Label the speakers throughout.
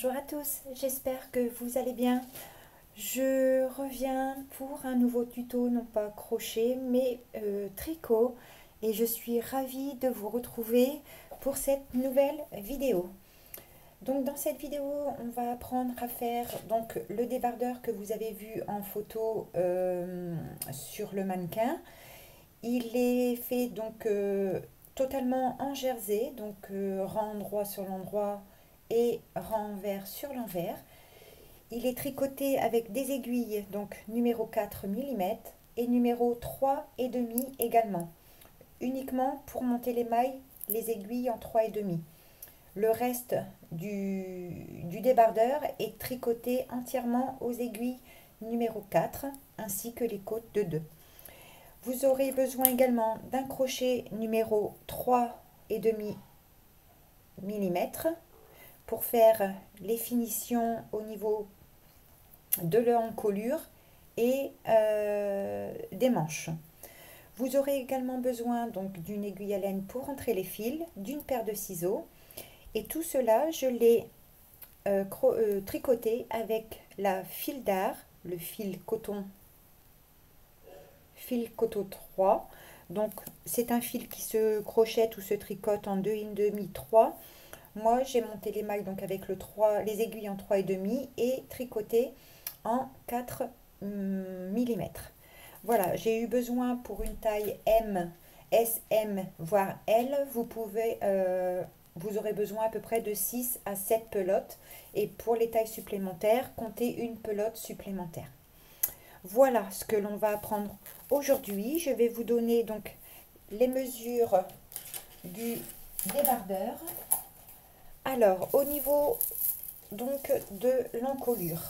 Speaker 1: Bonjour à tous, j'espère que vous allez bien. Je reviens pour un nouveau tuto, non pas crochet, mais tricot. Et je suis ravie de vous retrouver pour cette nouvelle vidéo. Donc dans cette vidéo, on va apprendre à faire donc, le débardeur que vous avez vu en photo sur le mannequin. Il est fait donc totalement en jersey, donc rang droit sur l'endroit et rang envers sur l'envers. Il est tricoté avec des aiguilles, donc numéro 4 mm et numéro 3,5 également. Uniquement pour monter les mailles, les aiguilles en 3,5. Le reste du débardeur est tricoté entièrement aux aiguilles numéro 4 ainsi que les côtes de 2. Vous aurez besoin également d'un crochet numéro 3,5 mm pour faire les finitions au niveau de l'encolure et des manches. Vous aurez également besoin donc d'une aiguille à laine pour entrer les fils, d'une paire de ciseaux et tout cela je l'ai tricoté avec la fil d'art, le fil coton 3. Donc c'est un fil qui se crochette ou se tricote en 2,5, 3. Moi j'ai monté les mailles donc avec les aiguilles en 3,5 et tricoté en 4 mm. Voilà, j'ai eu besoin pour une taille M, S, M, voire L. Vous aurez besoin à peu près de 6 à 7 pelotes. Et pour les tailles supplémentaires, comptez une pelote supplémentaire. Voilà ce que l'on va apprendre aujourd'hui. Je vais vous donner donc les mesures du débardeur. Alors, au niveau donc de l'encolure.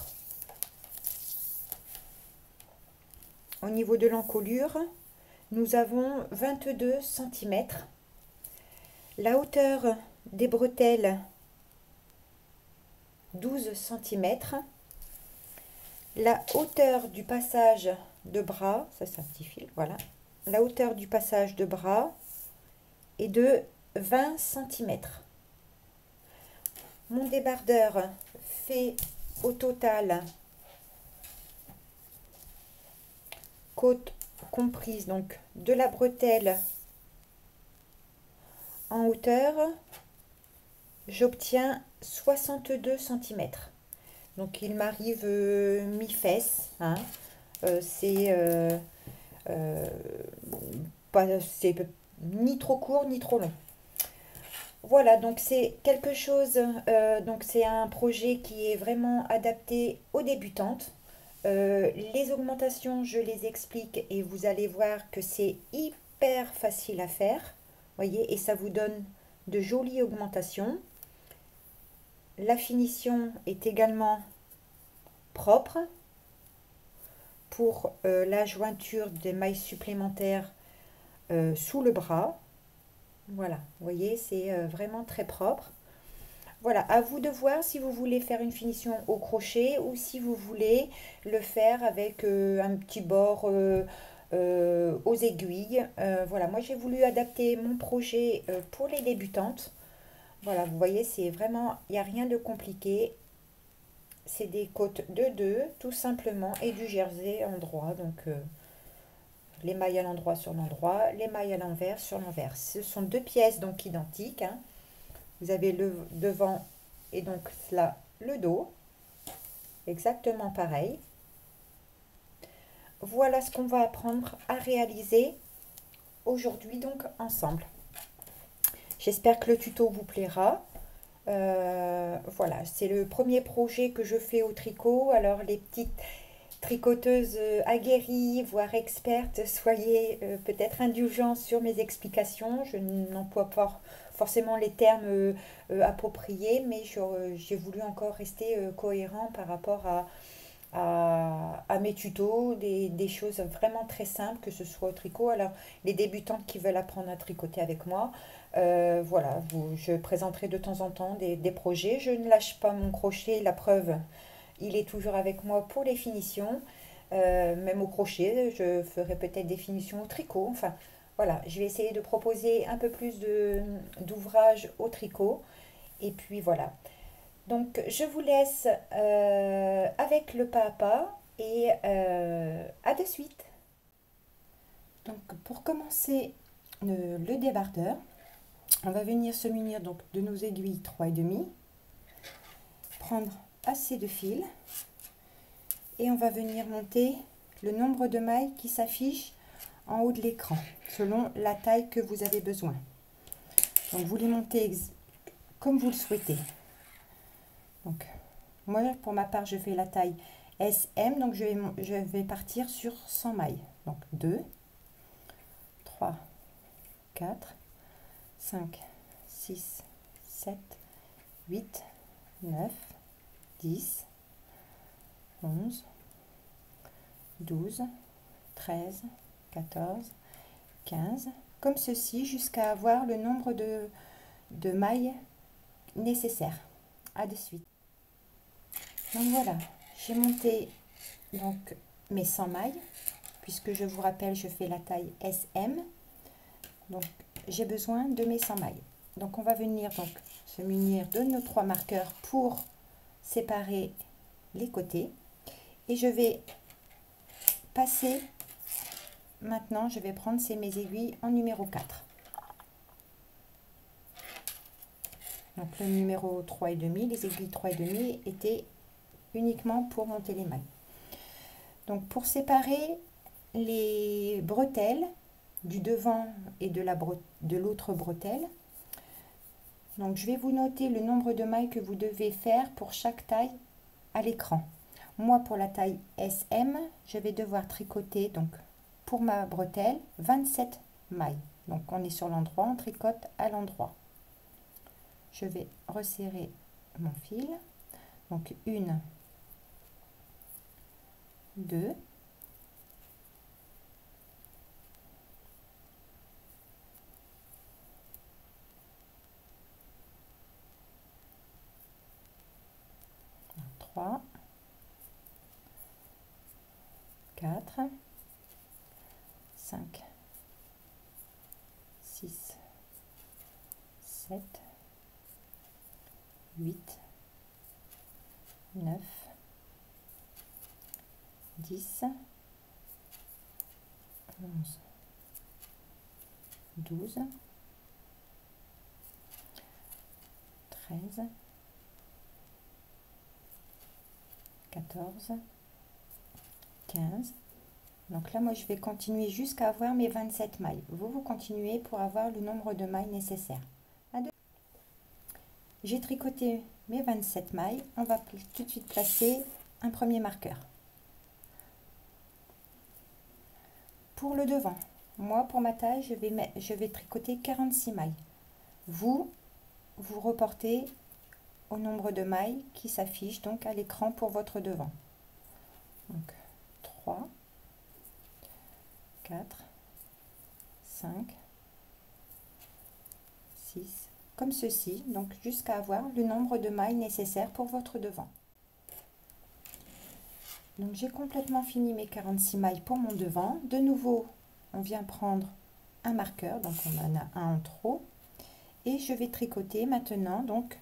Speaker 1: Au niveau de l'encolure, nous avons 22 cm. La hauteur des bretelles, 12 cm. La hauteur du passage de bras, ça c'est un petit fil, voilà. La hauteur du passage de bras est de 20 cm. Mon débardeur fait au total, côte comprise, donc de la bretelle en hauteur, j'obtiens 62 cm. Donc il m'arrive mi-fesse, hein. C'est ni trop court ni trop long. Voilà, donc c'est quelque chose, donc c'est un projet qui est vraiment adapté aux débutantes. Les augmentations, je les explique et vous allez voir que c'est hyper facile à faire, voyez, et ça vous donne de jolies augmentations. La finition est également propre pour la jointure des mailles supplémentaires sous le bras. Voilà, vous voyez, c'est vraiment très propre. Voilà, à vous de voir si vous voulez faire une finition au crochet ou si vous voulez le faire avec un petit bord aux aiguilles. Voilà, moi j'ai voulu adapter mon projet pour les débutantes. Voilà, vous voyez, c'est vraiment, il n'y a rien de compliqué. C'est des côtes de 2, tout simplement, et du jersey en droit. Donc, les mailles à l'endroit sur l'endroit, les mailles à l'envers sur l'envers. Ce sont deux pièces donc identiques, hein. Vous avez le devant et donc là le dos, exactement pareil. Voilà ce qu'on va apprendre à réaliser aujourd'hui donc ensemble. J'espère que le tuto vous plaira. Voilà, c'est le premier projet que je fais au tricot. Alors les petites tricoteuses aguerries, voire expertes, soyez peut-être indulgents sur mes explications. Je n'emploie pas forcément les termes appropriés, mais j'ai voulu encore rester cohérent par rapport à mes tutos, des choses vraiment très simples, que ce soit au tricot. Alors, les débutantes qui veulent apprendre à tricoter avec moi, voilà, je présenterai de temps en temps des projets. Je ne lâche pas mon crochet, la preuve, il est toujours avec moi pour les finitions. Même au crochet, je ferai peut-être des finitions au tricot. Enfin, voilà, je vais essayer de proposer un peu plus d'ouvrages au tricot. Et puis voilà. Donc je vous laisse avec le pas à pas et à de suite. Donc pour commencer le débardeur, on va venir se munir donc de nos aiguilles 3,5, prendre assez de fil et on va venir monter le nombre de mailles qui s'affiche en haut de l'écran selon la taille que vous avez besoin. Donc vous les montez comme vous le souhaitez. Donc moi pour ma part je fais la taille SM, donc je vais partir sur 100 mailles. Donc 2, 3, 4, 5, 6, 7, 8, 9, 10, 11, 12, 13, 14, 15, comme ceci jusqu'à avoir le nombre de mailles nécessaires. À de suite. Donc voilà, j'ai monté donc mes 100 mailles, puisque je vous rappelle, je fais la taille SM. Donc j'ai besoin de mes 100 mailles. Donc on va venir donc se munir de nos 3 marqueurs pour séparer les côtés. Et je vais passer, maintenant je vais prendre mes aiguilles en numéro 4. Donc le numéro 3,5, les aiguilles 3,5 étaient uniquement pour monter les mailles. Donc pour séparer les bretelles du devant et de l'autre bretelle, donc je vais vous noter le nombre de mailles que vous devez faire pour chaque taille à l'écran. Moi pour la taille SM, je vais devoir tricoter donc pour ma bretelle 27 mailles. Donc on est sur l'endroit, on tricote à l'endroit. Je vais resserrer mon fil. Donc 1, 2, 3, 4, 5, 6, 7, 8, 9, 10, 11, 12, 13, 14, 15. Donc là, moi, je vais continuer jusqu'à avoir mes 27 mailles. Vous continuez pour avoir le nombre de mailles nécessaires. J'ai tricoté mes 27 mailles. On va tout de suite placer un premier marqueur. Pour le devant, moi, pour ma taille, je vais tricoter 46 mailles. Vous reportez au nombre de mailles qui s'affiche donc à l'écran pour votre devant. Donc 3, 4, 5, 6, comme ceci, donc jusqu'à avoir le nombre de mailles nécessaires pour votre devant. Donc j'ai complètement fini mes 46 mailles pour mon devant. De nouveau, on vient prendre un marqueur, donc on en a un en trop. Et je vais tricoter maintenant, donc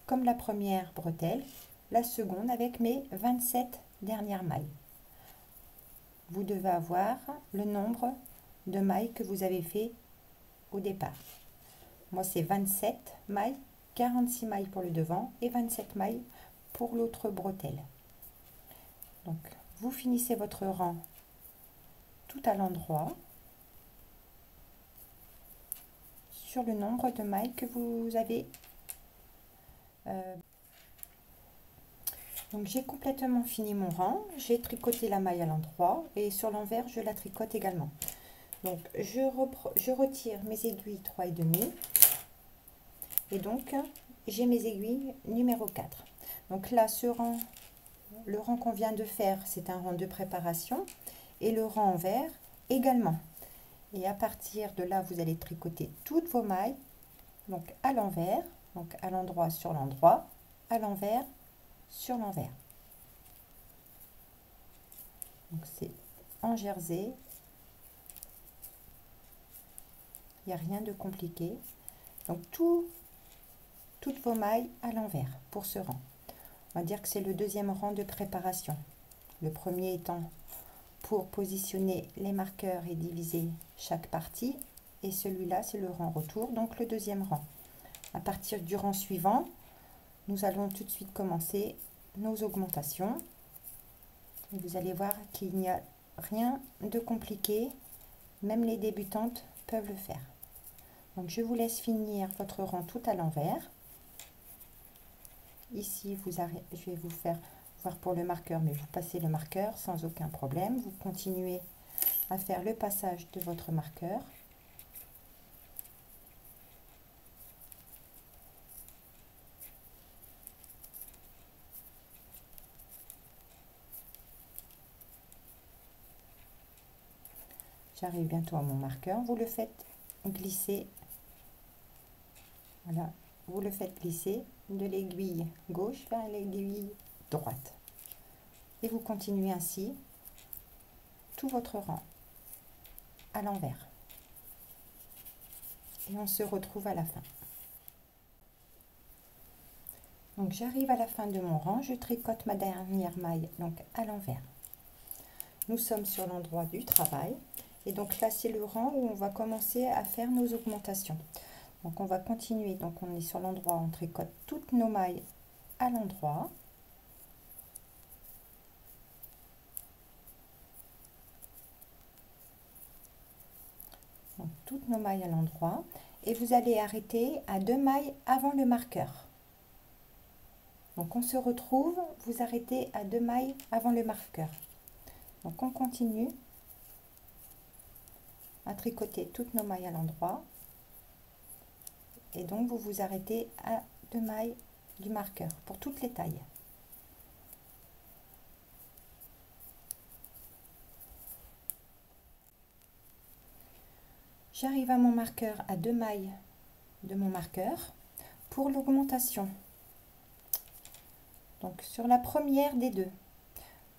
Speaker 1: comme la première bretelle, la seconde avec mes 27 dernières mailles. Vous devez avoir le nombre de mailles que vous avez fait au départ. Moi, c'est 27 mailles, 46 mailles pour le devant et 27 mailles pour l'autre bretelle. Donc, vous finissez votre rang tout à l'endroit sur le nombre de mailles que vous avez. Donc, j'ai complètement fini mon rang. J'ai tricoté la maille à l'endroit et sur l'envers, je la tricote également. Donc, je retire mes aiguilles 3,5 et donc, j'ai mes aiguilles numéro 4. Donc là, le rang qu'on vient de faire, c'est un rang de préparation et le rang envers également. Et à partir de là, vous allez tricoter toutes vos mailles, donc à l'envers, donc à l'endroit sur l'endroit, à l'envers sur l'envers. Donc c'est en jersey, il n'y a rien de compliqué. Donc toutes vos mailles à l'envers pour ce rang. On va dire que c'est le deuxième rang de préparation. Le premier étant pour positionner les marqueurs et diviser chaque partie. Et celui-là, c'est le rang retour, donc le deuxième rang. À partir du rang suivant, nous allons tout de suite commencer nos augmentations. Et vous allez voir qu'il n'y a rien de compliqué. Même les débutantes peuvent le faire. Donc je vous laisse finir votre rang tout à l'envers. Ici, je vais vous faire voir pour le marqueur, mais vous passez le marqueur sans aucun problème. Vous continuez à faire le passage de votre marqueur. J'arrive bientôt à mon marqueur. Vous le faites glisser. Voilà, vous le faites glisser de l'aiguille gauche vers l'aiguille droite. Et vous continuez ainsi tout votre rang à l'envers. Et on se retrouve à la fin. Donc j'arrive à la fin de mon rang, je tricote ma dernière maille donc à l'envers. Nous sommes sur l'endroit du travail et donc là c'est le rang où on va commencer à faire nos augmentations. Donc on va continuer, donc on est sur l'endroit où on tricote toutes nos mailles à l'endroit. Donc toutes nos mailles à l'endroit et vous allez arrêter à 2 mailles avant le marqueur. Donc on se retrouve, vous arrêtez à 2 mailles avant le marqueur. Donc on continue à tricoter toutes nos mailles à l'endroit et donc vous vous arrêtez à 2 mailles du marqueur pour toutes les tailles. J'arrive à mon marqueur à 2 mailles de mon marqueur pour l'augmentation. Donc sur la première des deux,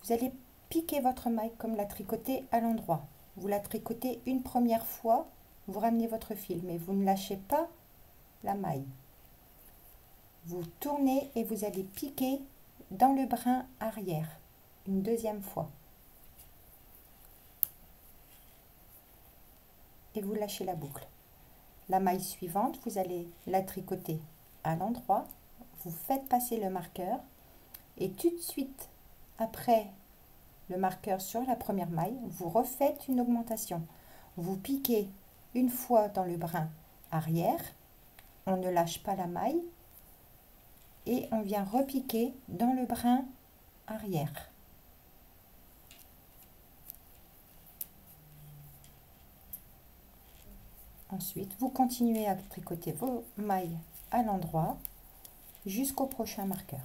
Speaker 1: vous allez piquer votre maille comme la tricoter à l'endroit. Vous la tricotez une première fois, vous ramenez votre fil, mais vous ne lâchez pas la maille. Vous tournez et vous allez piquer dans le brin arrière une deuxième fois. Et vous lâchez la boucle. La maille suivante, vous allez la tricoter à l'endroit, vous faites passer le marqueur et tout de suite après le marqueur sur la première maille, vous refaites une augmentation. Vous piquez une fois dans le brin arrière, on ne lâche pas la maille et on vient repiquer dans le brin arrière. Ensuite, vous continuez à tricoter vos mailles à l'endroit jusqu'au prochain marqueur.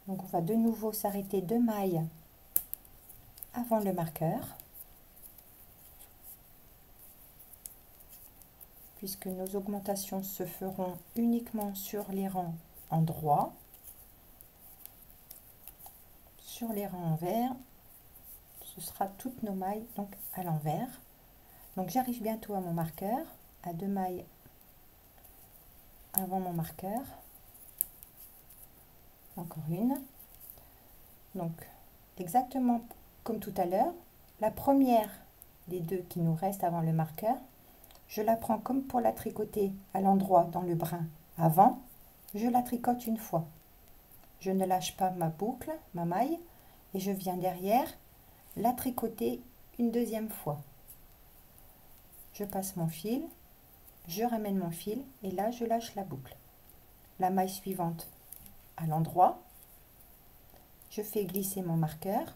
Speaker 1: Donc on va de nouveau s'arrêter 2 mailles avant le marqueur, puisque nos augmentations se feront uniquement sur les rangs en droit. Sur les rangs en vert, ce sera toutes nos mailles donc à l'envers. Donc j'arrive bientôt à mon marqueur, à 2 mailles avant mon marqueur. Encore une. Donc exactement comme tout à l'heure, la première des deux qui nous reste avant le marqueur, je la prends comme pour la tricoter à l'endroit dans le brin avant je la tricote une fois. Je ne lâche pas ma boucle, ma maille, et je viens derrière la tricoter une deuxième fois. Je passe mon fil, je ramène mon fil et là je lâche la boucle. La maille suivante à l'endroit, je fais glisser mon marqueur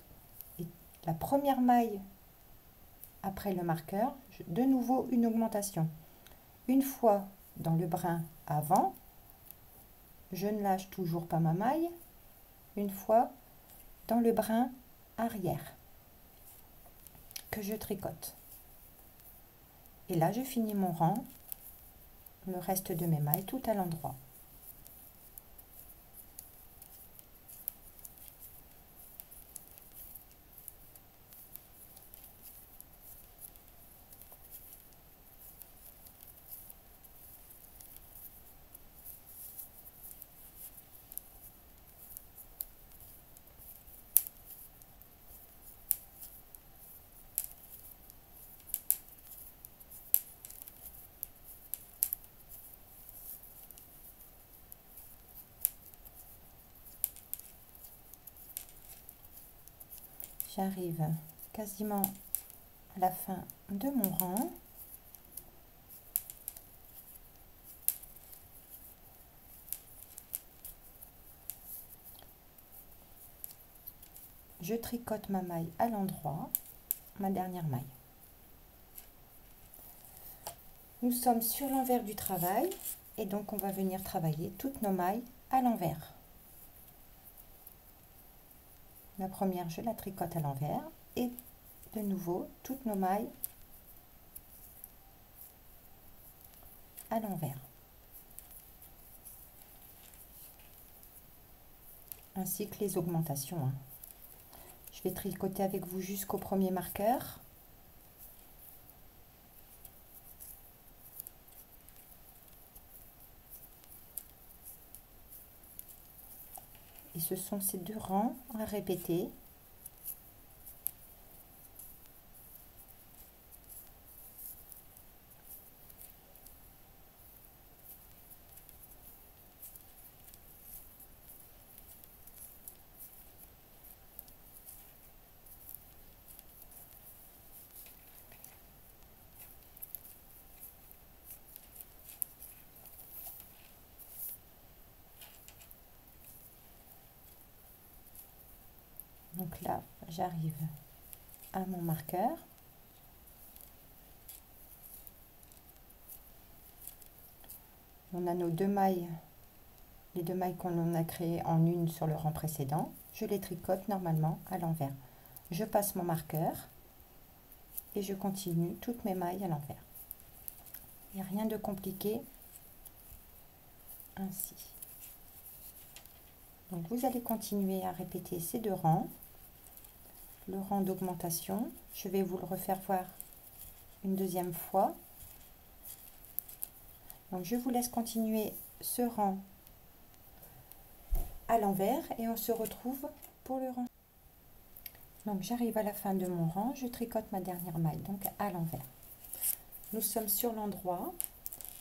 Speaker 1: et la première maille après le marqueur, de nouveau une augmentation. Une fois dans le brin avant, je ne lâche toujours pas ma maille. Une fois dans le brin arrière que je tricote. Et là, je finis mon rang, le reste de mes mailles tout à l'endroit. J'arrive quasiment à la fin de mon rang. Je tricote ma maille à l'endroit, ma dernière maille. Nous sommes sur l'envers du travail et donc on va venir travailler toutes nos mailles à l'envers. La première, je la tricote à l'envers et de nouveau toutes nos mailles à l'envers. Ainsi que les augmentations, hein. Je vais tricoter avec vous jusqu'au premier marqueur. Et ce sont ces deux rangs à répéter. Donc là, j'arrive à mon marqueur. On a nos deux mailles, les deux mailles qu'on a créées en une sur le rang précédent. Je les tricote normalement à l'envers. Je passe mon marqueur et je continue toutes mes mailles à l'envers. Il n'y a rien de compliqué ainsi. Donc vous allez continuer à répéter ces deux rangs. Le rang d'augmentation, je vais vous le refaire voir une deuxième fois. Donc je vous laisse continuer ce rang à l'envers et on se retrouve pour le rang. Donc j'arrive à la fin de mon rang, je tricote ma dernière maille, donc à l'envers. Nous sommes sur l'endroit,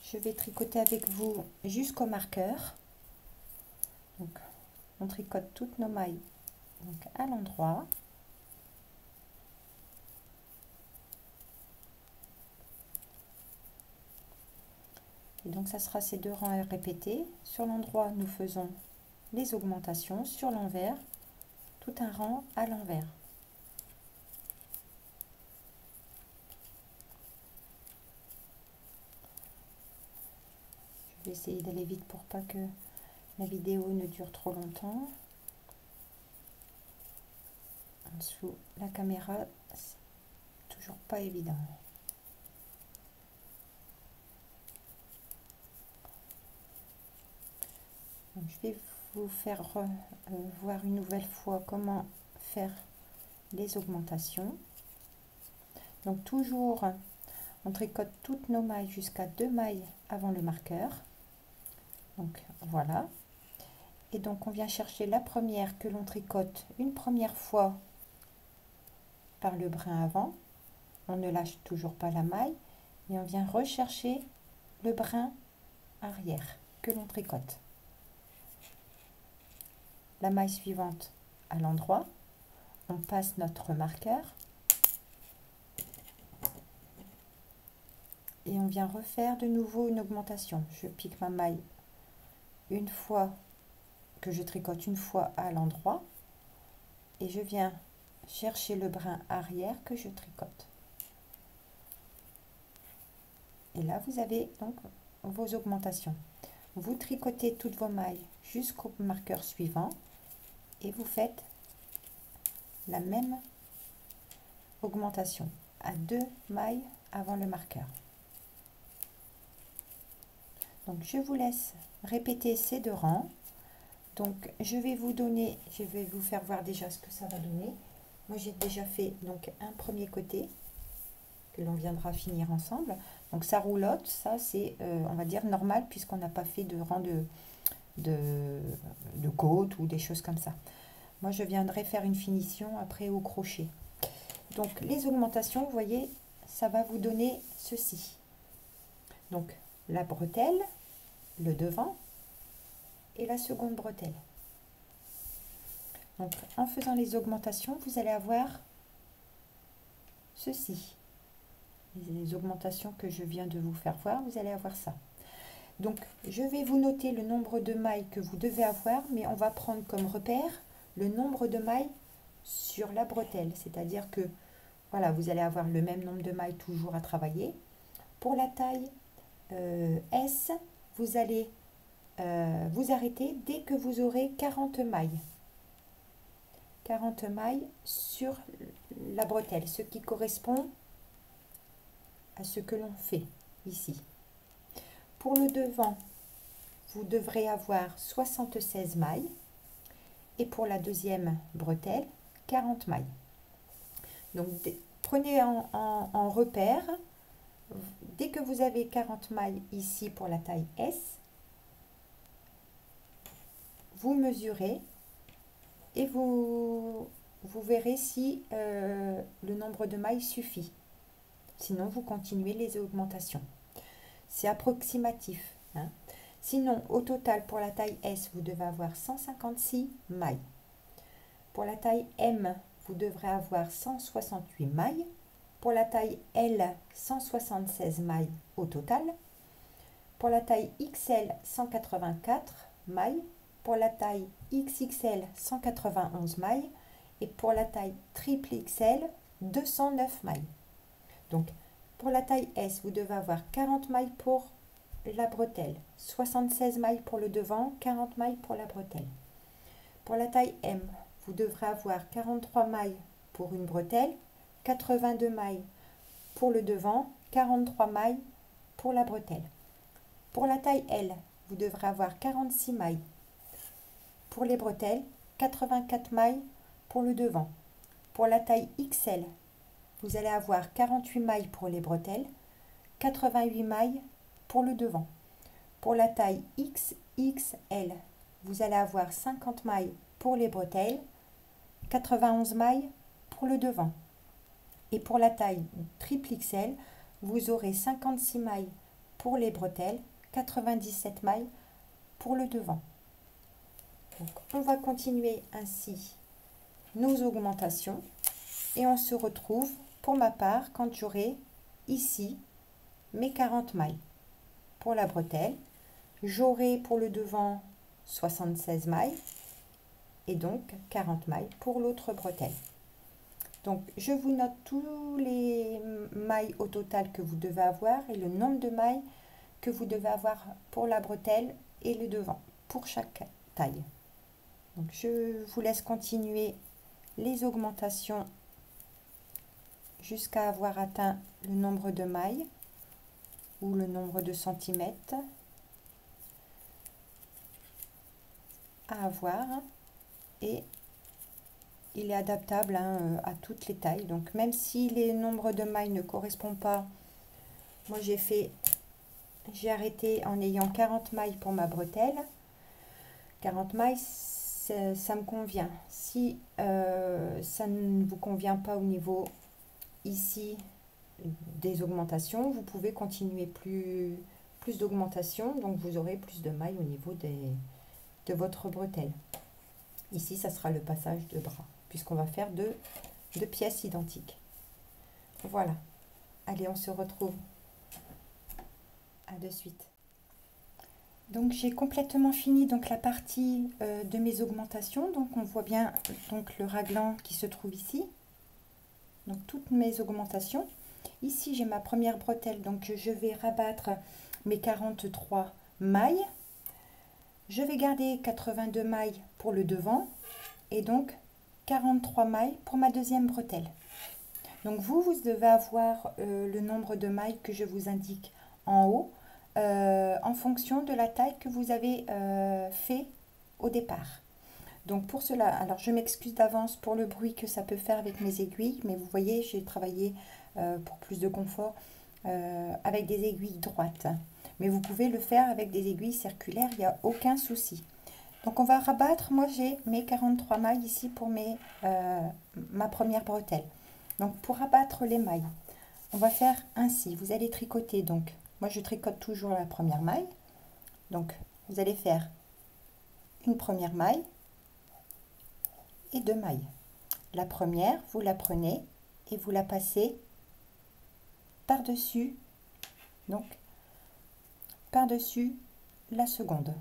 Speaker 1: je vais tricoter avec vous jusqu'au marqueur. Donc on tricote toutes nos mailles donc à l'endroit. Et donc ça sera ces deux rangs à répéter. Sur l'endroit, nous faisons les augmentations. Sur l'envers, tout un rang à l'envers. Je vais essayer d'aller vite pour pas que la vidéo ne dure trop longtemps. En dessous, la caméra, c'est toujours pas évident. Donc, je vais vous faire voir une nouvelle fois comment faire les augmentations. Donc toujours, on tricote toutes nos mailles jusqu'à 2 mailles avant le marqueur. Donc voilà. Et donc on vient chercher la première que l'on tricote une première fois par le brin avant. On ne lâche toujours pas la maille et on vient rechercher le brin arrière que l'on tricote. la maille suivante à l'endroit, on passe notre marqueur et on vient refaire de nouveau une augmentation. Je pique ma maille une fois, que je tricote une fois à l'endroit, et je viens chercher le brin arrière que je tricote. Et là, vous avez donc vos augmentations. Vous tricotez toutes vos mailles jusqu'au marqueur suivant et vous faites la même augmentation à 2 mailles avant le marqueur. Donc je vous laisse répéter ces 2 rangs. Donc je vais vous faire voir déjà ce que ça va donner. Moi j'ai déjà fait donc un premier côté que l'on viendra finir ensemble. Donc ça roulotte, ça c'est on va dire normal puisqu'on n'a pas fait de rang de côte ou des choses comme ça. Moi je viendrai faire une finition après au crochet. Donc les augmentations, vous voyez, ça va vous donner ceci. Donc la bretelle, le devant et la seconde bretelle. Donc en faisant les augmentations, vous allez avoir ceci. Les augmentations que je viens de vous faire voir, vous allez avoir ça. Donc je vais vous noter le nombre de mailles que vous devez avoir, mais on va prendre comme repère le nombre de mailles sur la bretelle, c'est-à-dire que voilà, vous allez avoir le même nombre de mailles toujours à travailler. Pour la taille S, vous allez vous arrêter dès que vous aurez 40 mailles. 40 mailles sur la bretelle, ce qui correspond à ce que l'on fait ici. Pour le devant, vous devrez avoir 76 mailles et pour la deuxième bretelle, 40 mailles. Donc prenez en repère, dès que vous avez 40 mailles ici pour la taille S, vous mesurez et vous verrez si le nombre de mailles suffit. Sinon, vous continuez les augmentations. C'est approximatif, hein. Sinon, au total, pour la taille S, vous devez avoir 156 mailles. Pour la taille M, vous devrez avoir 168 mailles. Pour la taille L, 176 mailles au total. Pour la taille XL, 184 mailles. Pour la taille XXL, 191 mailles. Et pour la taille triple XL, 209 mailles. Donc, pour la taille S, vous devez avoir 40 mailles pour la bretelle, 76 mailles pour le devant, 40 mailles pour la bretelle. Pour la taille M, vous devrez avoir 43 mailles pour une bretelle, 82 mailles pour le devant, 43 mailles pour la bretelle. Pour la taille L, vous devrez avoir 46 mailles pour les bretelles, 84 mailles pour le devant. Pour la taille XL, vous allez avoir 48 mailles pour les bretelles, 88 mailles pour le devant. Pour la taille XXL, vous allez avoir 50 mailles pour les bretelles, 91 mailles pour le devant. Et pour la taille triple XL, vous aurez 56 mailles pour les bretelles, 97 mailles pour le devant. Donc, on va continuer ainsi nos augmentations et on se retrouve pour ma part quand j'aurai ici mes 40 mailles. Pour la bretelle, j'aurai pour le devant 76 mailles et donc 40 mailles pour l'autre bretelle. Donc je vous note tous les mailles au total que vous devez avoir et le nombre de mailles que vous devez avoir pour la bretelle et le devant pour chaque taille. Donc je vous laisse continuer les augmentations jusqu'à avoir atteint le nombre de mailles ou le nombre de centimètres à avoir, et il est adaptable à toutes les tailles. Donc même si les nombres de mailles ne correspondent pas, moi j'ai arrêté en ayant 40 mailles pour ma bretelle. 40 mailles, ça me convient. Si ça ne vous convient pas au niveau ici des augmentations, vous pouvez continuer plus d'augmentations, donc vous aurez plus de mailles au niveau de votre bretelle. Ici, ça sera le passage de bras, puisqu'on va faire deux pièces identiques. Voilà. Allez, on se retrouve. À de suite. Donc j'ai complètement fini donc la partie de mes augmentations. Donc on voit bien donc le raglan qui se trouve ici. Donc toutes mes augmentations. Ici j'ai ma première bretelle, donc je vais rabattre mes 43 mailles. Je vais garder 82 mailles pour le devant et donc 43 mailles pour ma deuxième bretelle. Donc vous devez avoir le nombre de mailles que je vous indique en haut en fonction de la taille que vous avez fait au départ. Donc pour cela, alors je m'excuse d'avance pour le bruit que ça peut faire avec mes aiguilles, mais vous voyez, j'ai travaillé pour plus de confort avec des aiguilles droites. Mais vous pouvez le faire avec des aiguilles circulaires, il n'y a aucun souci. Donc on va rabattre, moi j'ai mes 43 mailles ici pour ma première bretelle. Donc pour rabattre les mailles, on va faire ainsi, vous allez tricoter donc, moi je tricote toujours la première maille. Donc vous allez faire une première maille et deux mailles. La première, vous la prenez et vous la passez par-dessus, donc par-dessus la seconde.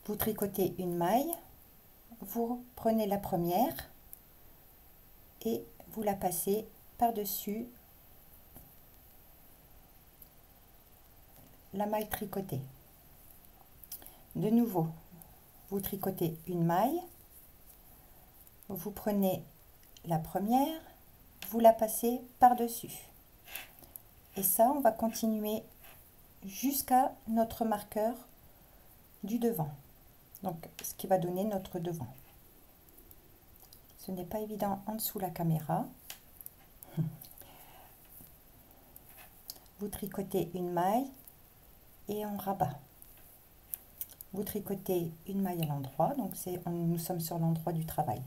Speaker 1: Vous tricotez une maille, vous prenez la première et vous la passez par-dessus la maille tricotée. De nouveau, vous tricotez une maille, vous prenez la première, vous la passez par-dessus. Et ça, on va continuer jusqu'à notre marqueur du devant. Donc, ce qui va donner notre devant. Ce n'est pas évident en dessous la caméra. Vous tricotez une maille et on rabat. Vous tricotez une maille à l'endroit, donc nous sommes sur l'endroit du travail.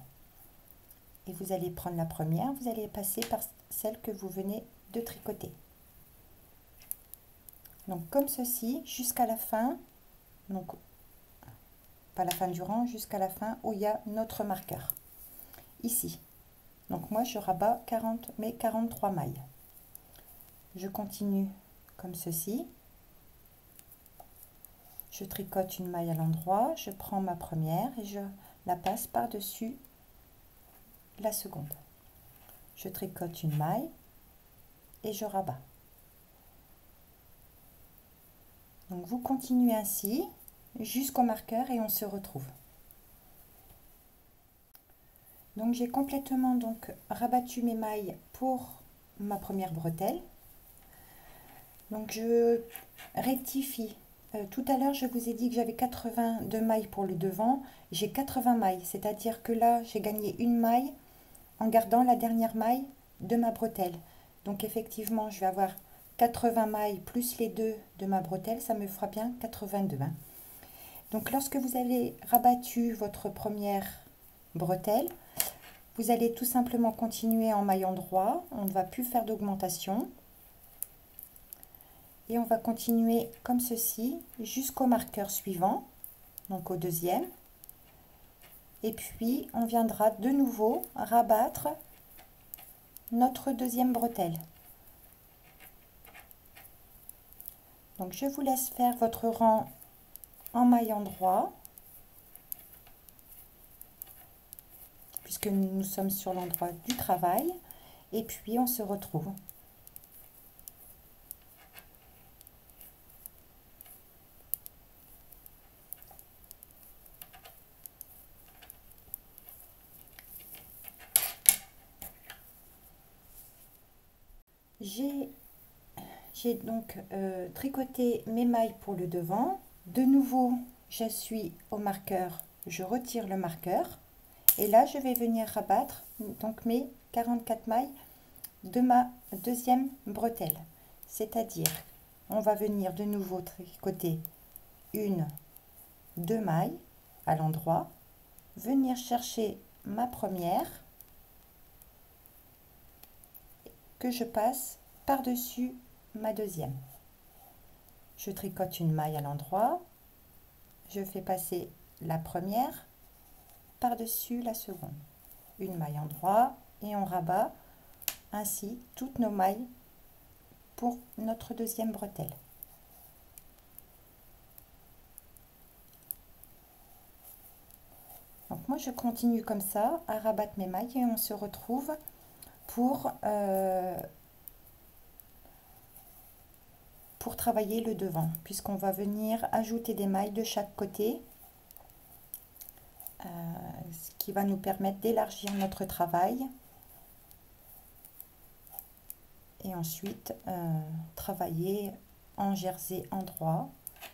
Speaker 1: Et vous allez prendre la première, vous allez passer par celle que vous venez de tricoter. Donc comme ceci, jusqu'à la fin, donc pas la fin du rang, jusqu'à la fin où il y a notre marqueur. Ici. Donc moi je rabats mes 43 mailles. Je continue comme ceci. Je tricote une maille à l'endroit, je prends ma première et je la passe par-dessus la seconde. Je tricote une maille et je rabats. Donc vous continuez ainsi jusqu'au marqueur et on se retrouve. Donc j'ai complètement donc rabattu mes mailles pour ma première bretelle. Donc je rectifie. Tout à l'heure je vous ai dit que j'avais 82 mailles pour le devant. J'ai 80 mailles, c'est-à-dire que là j'ai gagné une maille en gardant la dernière maille de ma bretelle. Donc effectivement je vais avoir 80 mailles plus les deux de ma bretelle, ça me fera bien 82. Hein. Donc lorsque vous avez rabattu votre première bretelle, vous allez tout simplement continuer en maillant droit, on ne va plus faire d'augmentation. Et on va continuer comme ceci jusqu'au marqueur suivant, donc au deuxième. Et puis on viendra de nouveau rabattre notre deuxième bretelle. Donc je vous laisse faire votre rang en maillant droit, puisque nous sommes sur l'endroit du travail, et puis on se retrouve. J'ai donc tricoté mes mailles pour le devant. De nouveau, je suis au marqueur, je retire le marqueur. Et là, je vais venir rabattre donc mes 44 mailles de ma deuxième bretelle. C'est-à-dire, on va venir de nouveau tricoter deux mailles à l'endroit, venir chercher ma première que je passe par-dessus ma deuxième. je tricote une maille à l'endroit, je fais passer la première par-dessus la seconde, une maille en droit et on rabat ainsi toutes nos mailles pour notre deuxième bretelle. Donc moi je continue comme ça à rabattre mes mailles et on se retrouve pour travailler le devant, puisqu'on va venir ajouter des mailles de chaque côté, ce qui va nous permettre d'élargir notre travail et ensuite travailler en jersey endroit.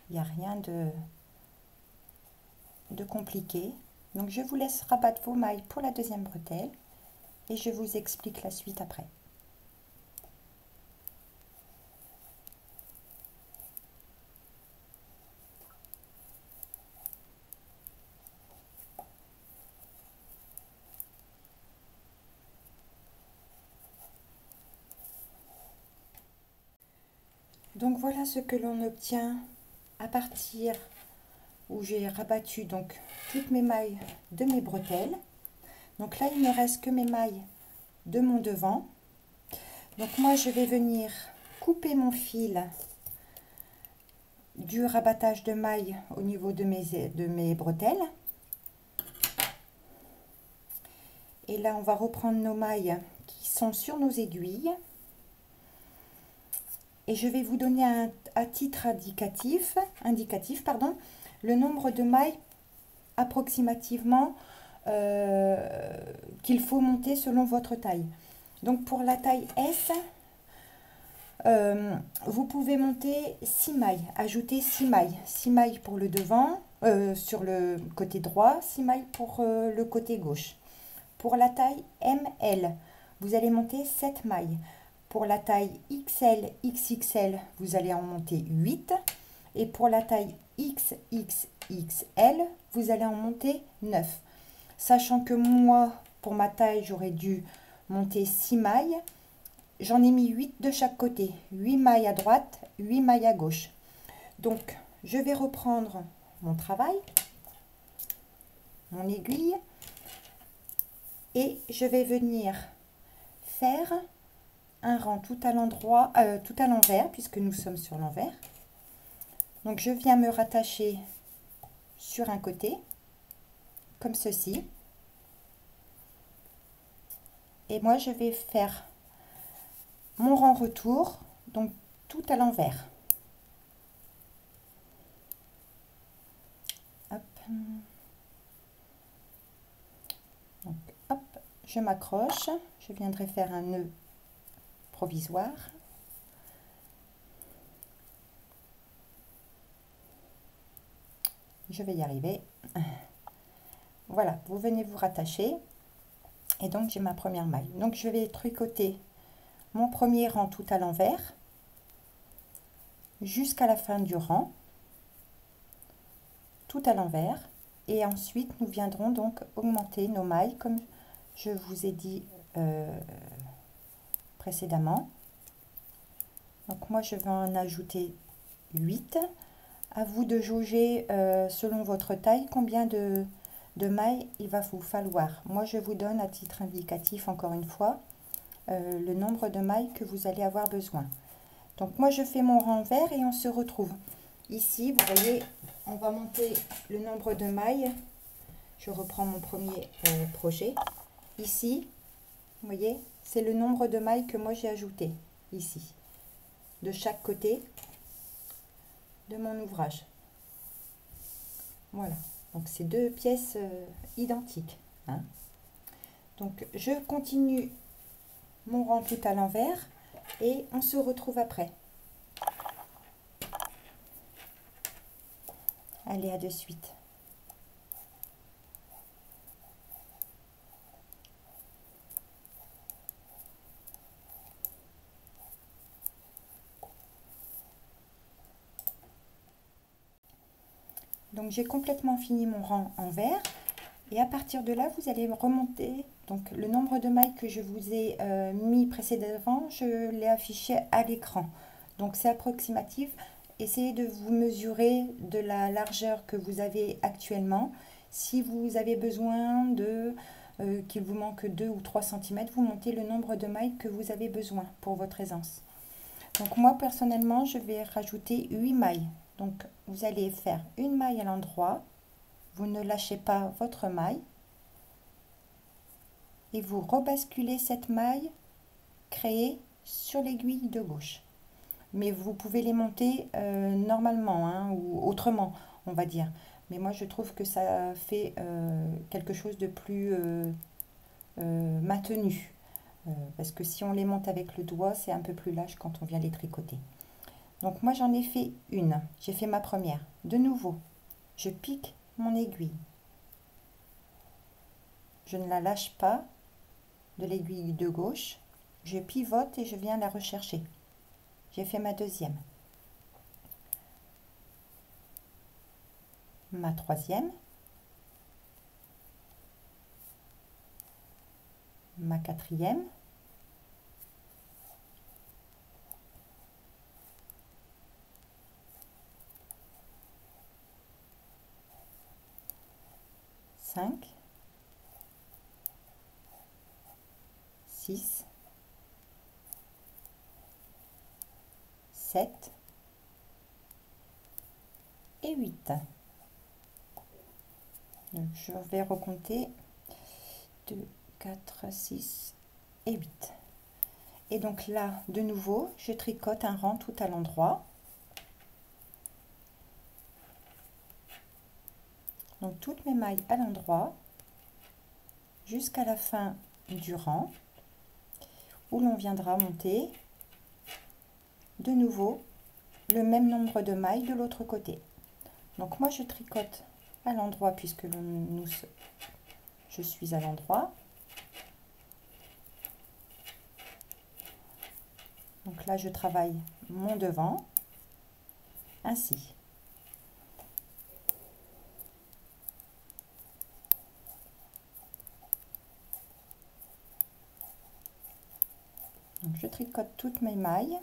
Speaker 1: Il n'y a rien de compliqué. Donc je vous laisse rabattre vos mailles pour la deuxième bretelle et je vous explique la suite après. Donc voilà ce que l'on obtient à partir où j'ai rabattu donc toutes mes mailles de mes bretelles. Donc là il ne reste que mes mailles de mon devant. Donc moi je vais venir couper mon fil du rabattage de mailles au niveau de mes bretelles. Et là on va reprendre nos mailles qui sont sur nos aiguilles. Et je vais vous donner à titre indicatif, le nombre de mailles approximativement qu'il faut monter selon votre taille. Donc pour la taille S, vous pouvez monter 6 mailles, ajouter 6 mailles. 6 mailles pour le devant, sur le côté droit, 6 mailles pour le côté gauche. Pour la taille ML, vous allez monter 7 mailles. Pour la taille XL, XXL, vous allez en monter 8. Et pour la taille XXXL, vous allez en monter 9. Sachant que moi, pour ma taille, j'aurais dû monter 6 mailles. J'en ai mis 8 de chaque côté. 8 mailles à droite, 8 mailles à gauche. Donc, je vais reprendre mon travail, mon aiguille, et je vais venir faire un rang tout à l'endroit, tout à l'envers, puisque nous sommes sur l'envers. Donc je viens me rattacher sur un côté, comme ceci. Et moi je vais faire mon rang retour, donc tout à l'envers. Hop. Donc hop, je m'accroche, je viendrai faire un nœud provisoire. Je vais y arriver. Voilà, vous venez vous rattacher et donc j'ai ma première maille. Donc je vais tricoter mon premier rang tout à l'envers jusqu'à la fin du rang, tout à l'envers, et ensuite nous viendrons donc augmenter nos mailles comme je vous ai dit précédemment. Donc moi je vais en ajouter 8. À vous de jauger selon votre taille combien de mailles il va vous falloir. Moi je vous donne à titre indicatif encore une fois le nombre de mailles que vous allez avoir besoin. Donc moi je fais mon rang vert et on se retrouve. Ici vous voyez on va monter le nombre de mailles. Je reprends mon premier projet. Ici vous voyez c'est le nombre de mailles que moi j'ai ajouté ici de chaque côté de mon ouvrage. Voilà, donc c'est deux pièces identiques, hein. Donc je continue mon rang tout à l'envers et on se retrouve après. Allez, à de suite. Donc j'ai complètement fini mon rang en vert et à partir de là vous allez remonter donc le nombre de mailles que je vous ai mis précédemment, je l'ai affiché à l'écran, donc c'est approximatif essayez de vous mesurer de la largeur que vous avez actuellement. Si vous avez besoin de qu'il vous manque 2 ou 3 cm, vous montez le nombre de mailles que vous avez besoin pour votre aisance. Donc moi personnellement, je vais rajouter 8 mailles. Donc vous allez faire une maille à l'endroit, vous ne lâchez pas votre maille et vous rebasculez cette maille créée sur l'aiguille de gauche. Mais vous pouvez les monter normalement hein, ou autrement, on va dire. Mais moi, je trouve que ça fait quelque chose de plus maintenu. Parce que si on les monte avec le doigt, c'est un peu plus lâche quand on vient les tricoter. Donc moi, j'en ai fait une. J'ai fait ma première. De nouveau, je pique mon aiguille. Je ne la lâche pas de l'aiguille de gauche. Je pivote et je viens la rechercher. J'ai fait ma deuxième. Ma troisième. Ma quatrième. Cinq. 6, 7 et 8. Donc, je vais recompter 2, 4, 6 et 8. Et donc là, de nouveau, je tricote un rang tout à l'endroit. Donc toutes mes mailles à l'endroit jusqu'à la fin du rang où l'on viendra monter de nouveau le même nombre de mailles de l'autre côté. Donc moi je tricote à l'endroit puisque je suis à l'endroit. Donc là je travaille mon devant ainsi. Donc je tricote toutes mes mailles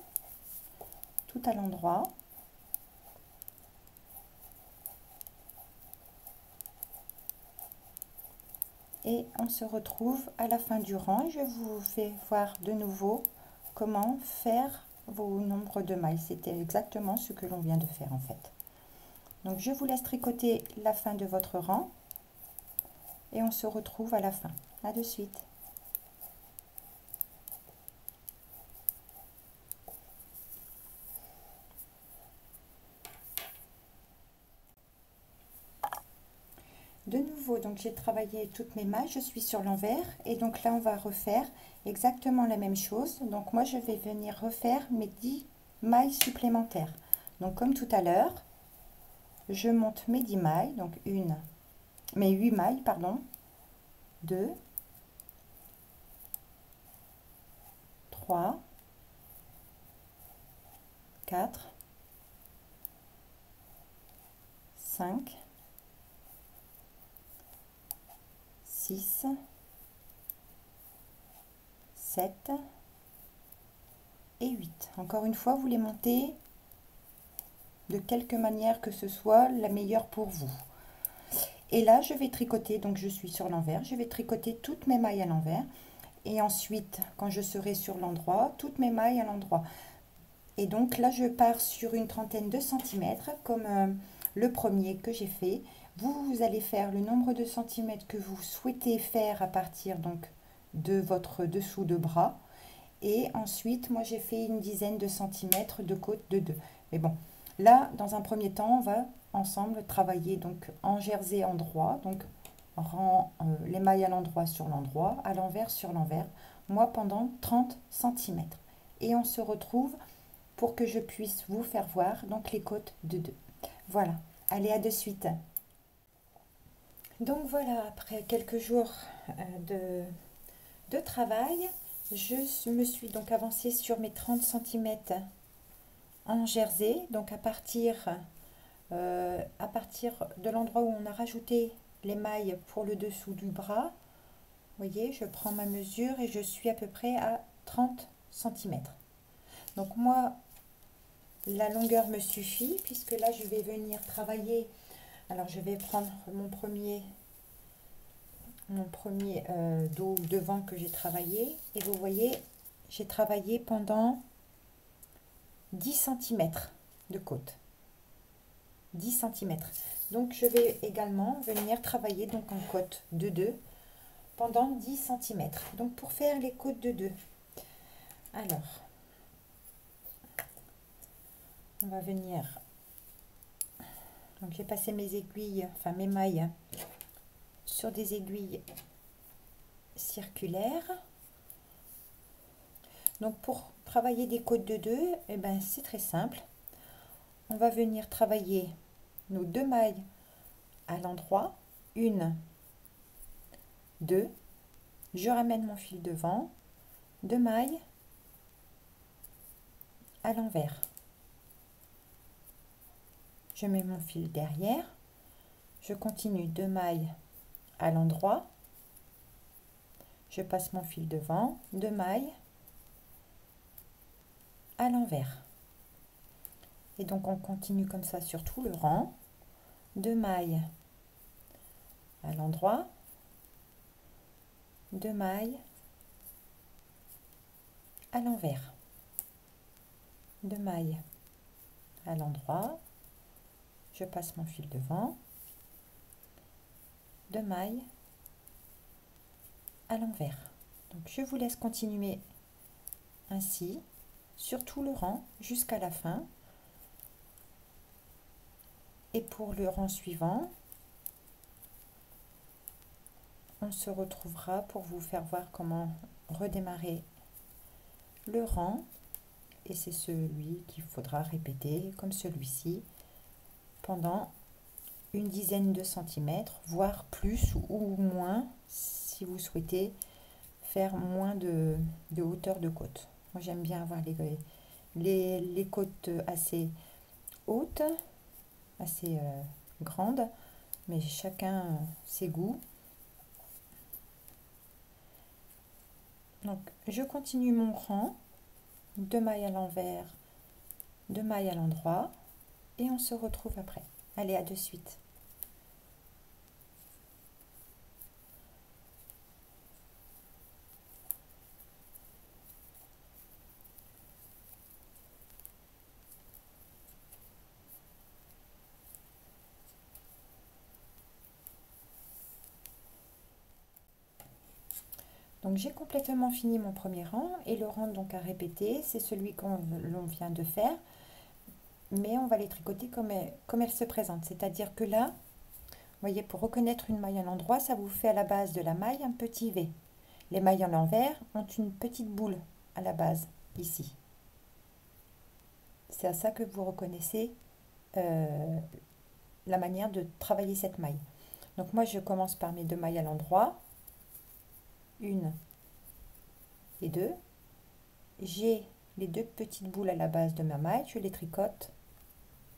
Speaker 1: tout à l'endroit. Et on se retrouve à la fin du rang et je vous fais voir de nouveau comment faire vos nombres de mailles. C'était exactement ce que l'on vient de faire en fait. Donc je vous laisse tricoter la fin de votre rang et on se retrouve à la fin. À de suite. De nouveau, donc j'ai travaillé toutes mes mailles, je suis sur l'envers et donc là on va refaire exactement la même chose. Donc moi je vais venir refaire mes 10 mailles supplémentaires. Donc comme tout à l'heure, je monte mes 10 mailles, donc mes 8 mailles, pardon, 2, 3, 4, 5, 6, 7 et 8. Encore une fois, vous les montez de quelque manière que ce soit la meilleure pour vous. Et là, je vais tricoter, donc je suis sur l'envers, je vais tricoter toutes mes mailles à l'envers. Et ensuite, quand je serai sur l'endroit, toutes mes mailles à l'endroit. Et donc là, je pars sur une trentaine de centimètres, comme le premier que j'ai fait. Vous allez faire le nombre de centimètres que vous souhaitez faire à partir donc de votre dessous de bras. Et ensuite, moi, j'ai fait une dizaine de centimètres de côte de 2. Mais bon, là, dans un premier temps, on va ensemble travailler donc en jersey endroit. Donc, les mailles à l'endroit sur l'endroit, à l'envers sur l'envers. Moi, pendant 30 centimètres. Et on se retrouve pour que je puisse vous faire voir donc les côtes de 2. Voilà, allez, à de suite. Donc voilà, après quelques jours de travail, je me suis donc avancée sur mes 30 cm en jersey. Donc à partir de l'endroit où on a rajouté les mailles pour le dessous du bras, vous voyez, je prends ma mesure et je suis à peu près à 30 cm. Donc moi, la longueur me suffit puisque là je vais venir travailler. Alors je vais prendre mon premier dos devant que j'ai travaillé, et vous voyez j'ai travaillé pendant 10 cm de côte, 10 cm. Donc je vais également venir travailler donc en côte de 2 pendant 10 cm. Donc pour faire les côtes de 2, alors on va venir, donc j'ai passé mes aiguilles, enfin mes mailles sur des aiguilles circulaires. Donc pour travailler des côtes de 2, eh ben, c'est très simple. On va venir travailler nos 2 mailles à l'endroit, 1, 2, je ramène mon fil devant, 2 mailles à l'envers, je mets mon fil derrière, je continue 2 mailles à l'endroit, je passe mon fil devant, 2 mailles à l'envers, et donc on continue comme ça sur tout le rang, 2 mailles à l'endroit, 2 mailles à l'envers, 2 mailles à l'endroit, je passe mon fil devant, 2 mailles à l'envers. Donc je vous laisse continuer ainsi sur tout le rang jusqu'à la fin, et pour le rang suivant on se retrouvera pour vous faire voir comment redémarrer le rang, et c'est celui qu'il faudra répéter comme celui-ci pendant une dizaine de centimètres, voire plus ou moins si vous souhaitez faire moins de hauteur de côte. Moi j'aime bien avoir les côtes assez hautes, assez grandes, mais chacun ses goûts. Donc je continue mon rang, 2 mailles à l'envers, 2 mailles à l'endroit, et on se retrouve après. Allez, à de suite. Donc j'ai complètement fini mon premier rang, et le rang donc à répéter, c'est celui qu'on vient de faire, mais on va les tricoter comme elles se présentent. C'est-à-dire que là, vous voyez, pour reconnaître une maille à l'endroit, ça vous fait à la base de la maille un petit V. Les mailles à l'envers ont une petite boule à la base, ici. C'est à ça que vous reconnaissez la manière de travailler cette maille. Donc moi, je commence par mes 2 mailles à l'endroit, 1 et 2. J'ai les 2 petites boules à la base de ma maille, je les tricote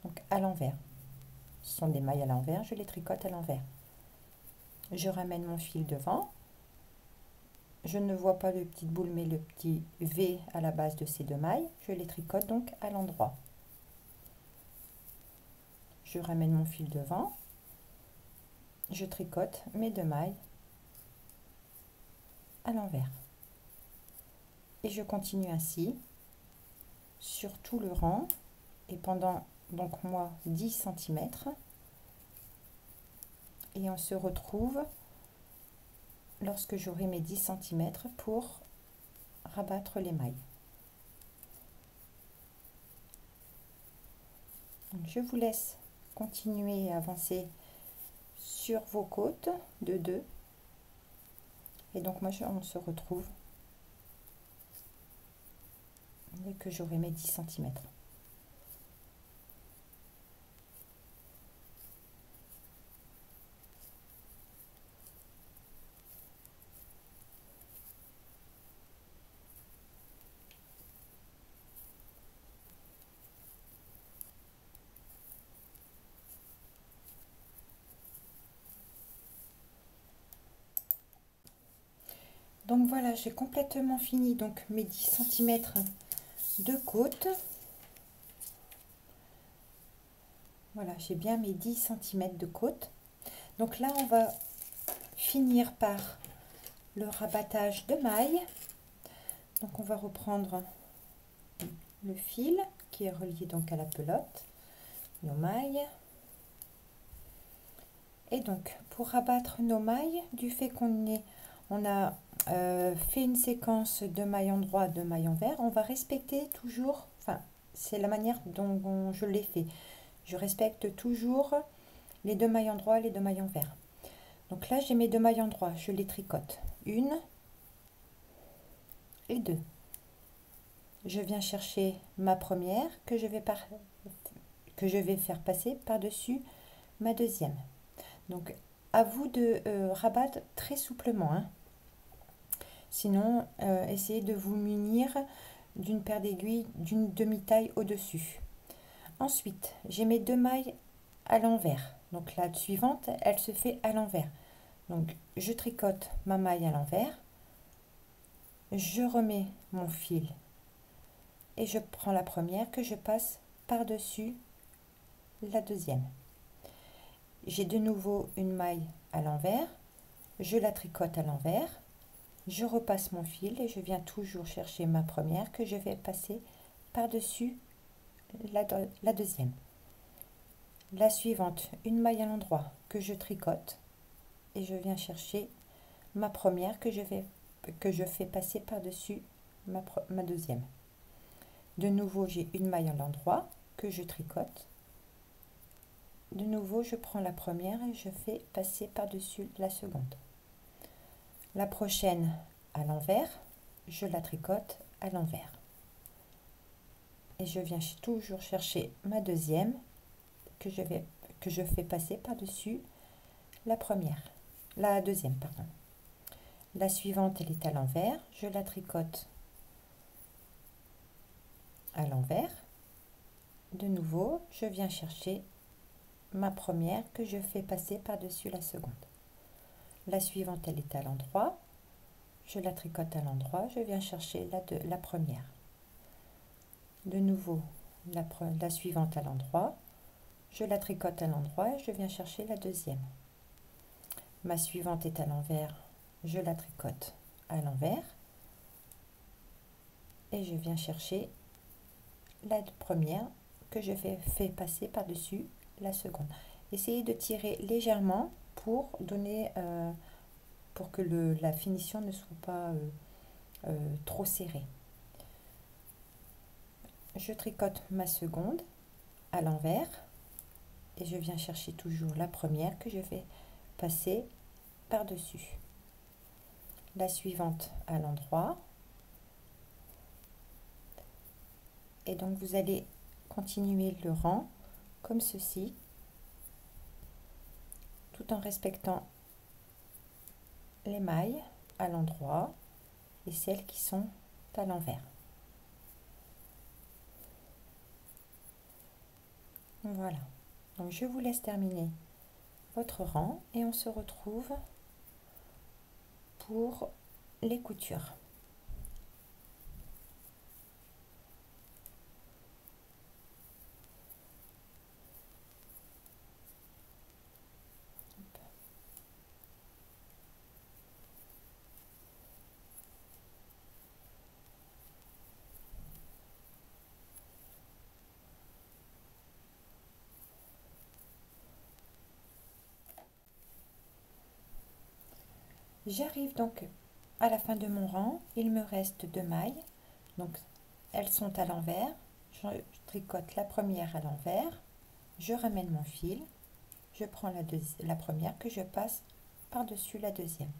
Speaker 1: donc à l'envers. Ce sont des mailles à l'envers, je les tricote à l'envers. Je ramène mon fil devant. Je ne vois pas le petit boule, mais le petit V à la base de ces 2 mailles. Je les tricote donc à l'endroit. Je ramène mon fil devant. Je tricote mes 2 mailles à l'envers. Et je continue ainsi sur tout le rang, et pendant donc moi 10 cm, et on se retrouve lorsque j'aurai mes 10 cm pour rabattre les mailles. Donc je vous laisse continuer et avancer sur vos côtes de 2, et donc moi on se retrouve dès que j'aurai mes 10 cm. Donc voilà, j'ai complètement fini donc mes 10 cm de côte. Voilà, j'ai bien mes 10 cm de côte. Donc là, on va finir par le rabattage de mailles. Donc on va reprendre le fil qui est relié donc à la pelote, nos mailles. Et donc pour rabattre nos mailles, du fait on a fait une séquence de mailles en droit, de mailles en vert, on va respecter toujours, enfin c'est la manière dont je l'ai fait. Je respecte toujours les 2 mailles en droit et les 2 mailles en vert. Donc là j'ai mes 2 mailles en droit, je les tricote. 1 et 2. Je viens chercher ma première que je vais faire passer par-dessus ma deuxième. Donc à vous de rabattre très souplement, hein. Sinon essayez de vous munir d'une paire d'aiguilles d'une demi-taille au-dessus. Ensuite j'ai mes 2 mailles à l'envers. Donc la suivante elle se fait à l'envers. Donc je tricote ma maille à l'envers, je remets mon fil et je prends la première que je passe par-dessus la deuxième. J'ai de nouveau une maille à l'envers, je la tricote à l'envers, je repasse mon fil et je viens toujours chercher ma première que je vais passer par-dessus la deuxième. La suivante, une maille à l'endroit que je tricote et je viens chercher ma première que je fais passer par-dessus ma deuxième. De nouveau, j'ai une maille à l'endroit que je tricote. De nouveau, je prends la première et je fais passer par-dessus la seconde. La prochaine à l'envers, je la tricote à l'envers. Et je viens toujours chercher ma deuxième que je fais passer par-dessus la deuxième, pardon. La suivante, elle est à l'envers, je la tricote à l'envers. De nouveau, je viens chercher ma première que je fais passer par-dessus la seconde. La suivante, elle est à l'endroit, je la tricote à l'endroit, je viens chercher la première. De nouveau, la suivante à l'endroit, je la tricote à l'endroit et je viens chercher la deuxième. Ma suivante est à l'envers, je la tricote à l'envers et je viens chercher la première que je fais passer par-dessus la seconde. Essayez de tirer légèrement pour donner pour que la finition ne soit pas trop serrée. Je tricote ma seconde à l'envers et je viens chercher toujours la première que je vais passer par-dessus. La suivante à l'endroit. Et donc vous allez continuer le rang comme ceci, tout en respectant les mailles à l'endroit et celles qui sont à l'envers. Voilà, donc je vous laisse terminer votre rang et on se retrouve pour les coutures. J'arrive donc à la fin de mon rang, il me reste 2 mailles, donc elles sont à l'envers, je tricote la première à l'envers, je ramène mon fil, je prends la première que je passe par-dessus la deuxième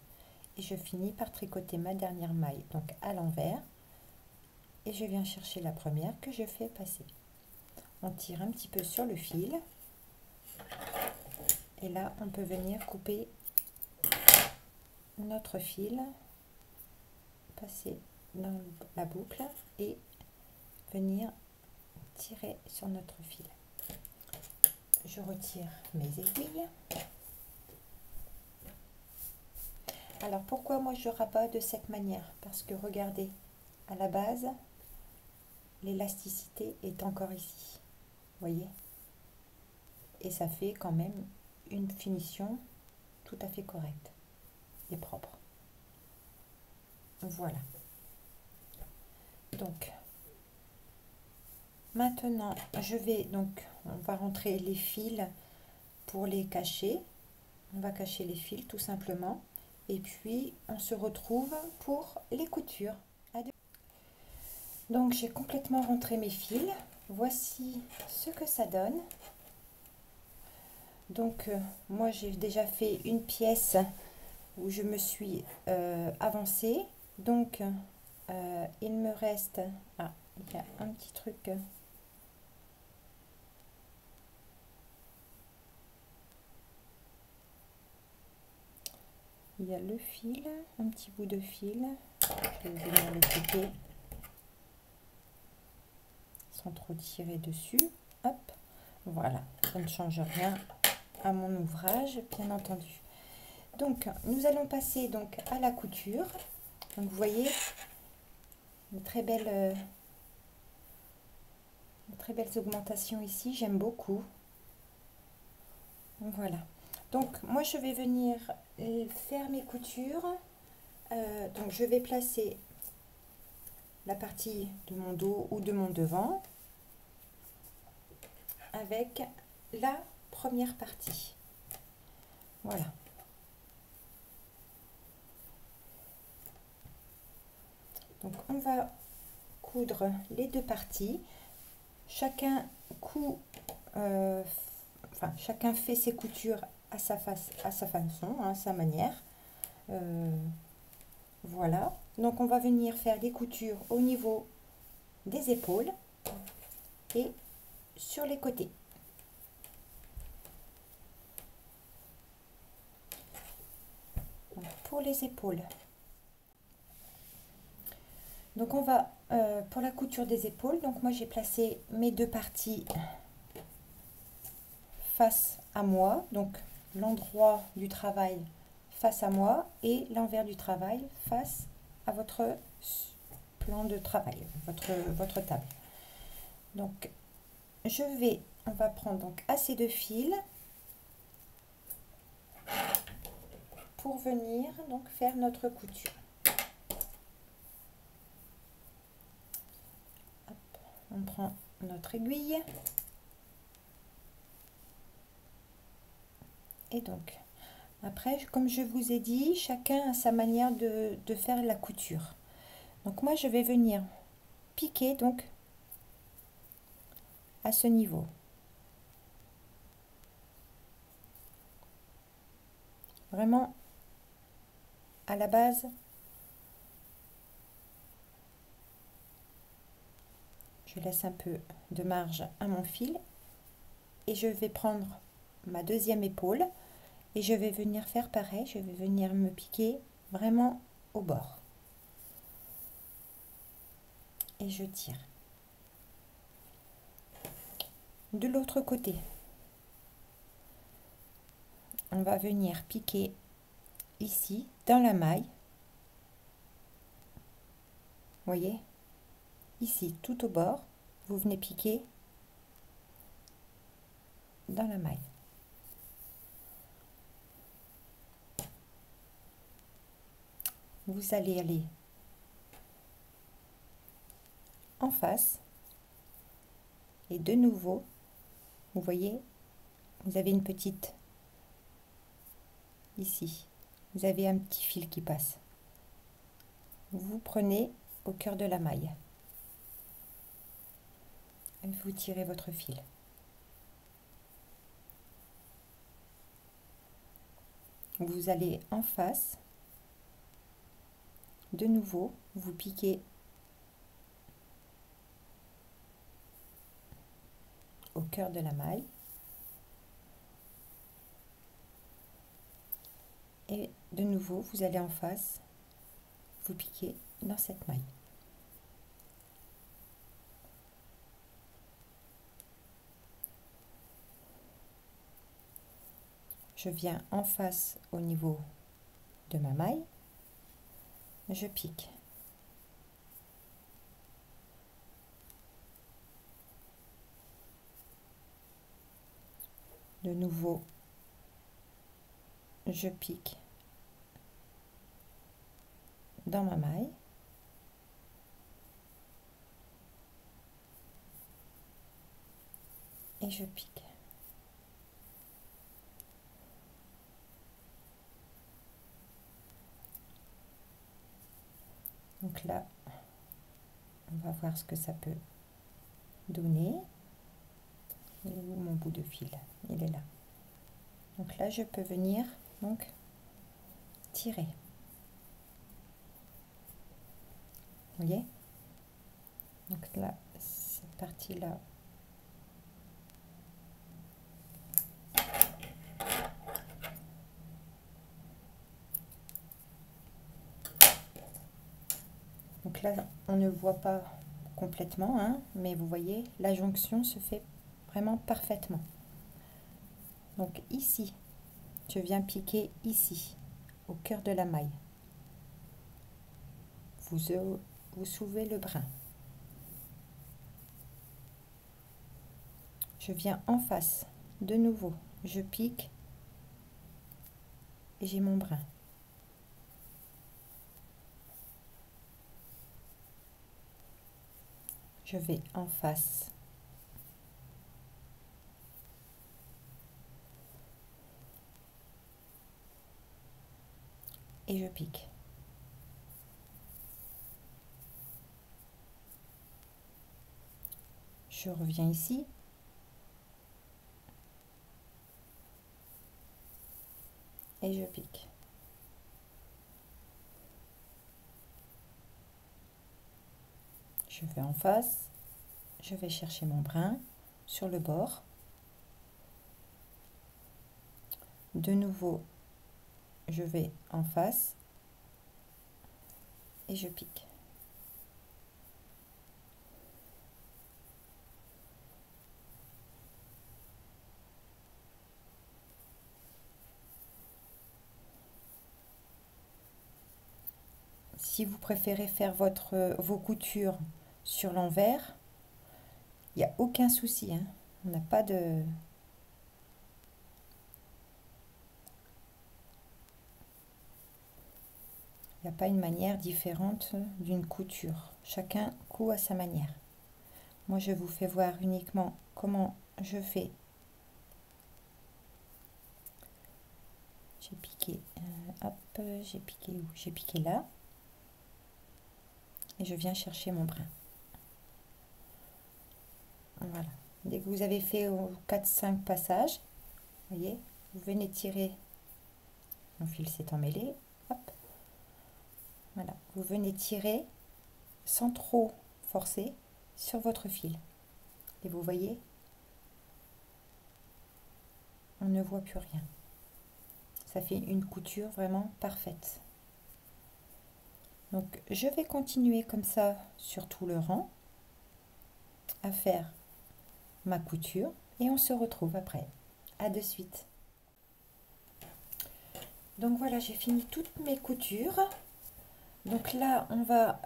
Speaker 1: et je finis par tricoter ma dernière maille donc à l'envers et je viens chercher la première que je fais passer. On tire un petit peu sur le fil et là on peut venir couper notre fil, passer dans la boucle et venir tirer sur notre fil. Je retire mes aiguilles. Alors pourquoi moi je rabats de cette manière? Parce que regardez, à la base l'élasticité est encore ici, voyez, et ça fait quand même une finition tout à fait correcte et propre. Voilà. Donc maintenant on va rentrer les fils pour les cacher. On va cacher les fils tout simplement et puis on se retrouve pour les coutures. Donc j'ai complètement rentré mes fils. Voici ce que ça donne. Donc moi j'ai déjà fait une pièce où je me suis avancée. Donc il me reste, il y a un petit truc. Il y a le fil, un petit bout de fil. Je vais venir le couper sans trop tirer dessus. Hop, voilà, ça ne change rien à mon ouvrage, bien entendu. Donc nous allons passer donc à la couture. Donc vous voyez une très belles augmentations ici, j'aime beaucoup. Voilà, donc moi je vais venir faire mes coutures. Donc je vais placer la partie de mon dos ou de mon devant avec la première partie. Voilà. Donc on va coudre les deux parties. Chacun chacun fait ses coutures à sa façon, à sa manière. Voilà. Donc on va venir faire des coutures au niveau des épaules et sur les côtés. Donc, pour les épaules. Donc on va pour la couture des épaules. Donc moi j'ai placé mes deux parties face à moi, donc l'endroit du travail face à moi et l'envers du travail face à votre plan de travail, votre table. Donc on va prendre donc assez de fil pour venir donc faire notre couture. Hop, on prend notre aiguille et donc après, comme je vous ai dit, chacun a sa manière de faire la couture. Donc moi je vais venir piquer donc à ce niveau. Vraiment à la base. Je laisse un peu de marge à mon fil et je vais prendre ma deuxième épaule et je vais venir faire pareil. Je vais venir me piquer vraiment au bord et je tire. De l'autre côté, on va venir piquer ici dans la maille. Voyez, ici tout au bord, vous venez piquer dans la maille. Vous allez aller en face et de nouveau, vous voyez, vous avez une petite ici, vous avez un petit fil qui passe. Vous prenez au cœur de la maille et vous tirez votre fil. Vous allez en face, de nouveau, vous piquez au cœur de la maille et de nouveau vous allez en face, vous piquez dans cette maille. Je viens en face au niveau de ma maille, je pique. De nouveau, je pique dans ma maille. Et je pique. Donc là, on va voir ce que ça peut donner. Il est où mon bout de fil? Il est là. Donc là, je peux venir donc tirer. Vous voyez? Donc là, cette partie-là, donc là, on ne voit pas complètement, hein, mais vous voyez, la jonction se fait vraiment parfaitement. Donc ici, je viens piquer ici, au cœur de la maille. Vous soulevez le brin. Je viens en face, de nouveau, je pique et j'ai mon brin. Je vais en face. Et je pique. Je reviens ici. Et je pique. Je vais en face. Je vais chercher mon brin sur le bord. De nouveau, je vais en face. Et je pique. Si vous préférez faire vos coutures sur l'envers, il n'y a aucun souci, hein. On n'a pas de... Il n'y a pas une manière différente d'une couture. Chacun coud à sa manière. Moi, je vous fais voir uniquement comment je fais. J'ai piqué, hop, j'ai piqué où? J'ai piqué là. Et je viens chercher mon brin. Voilà. Dès que vous avez fait 4-5 passages, vous voyez, vous venez tirer. Mon fil s'est emmêlé. Hop. Voilà. Vous venez tirer sans trop forcer sur votre fil. Et vous voyez, on ne voit plus rien. Ça fait une couture vraiment parfaite. Donc je vais continuer comme ça sur tout le rang à faire ma couture et on se retrouve après. À de suite. Donc voilà, j'ai fini toutes mes coutures. Donc là, on va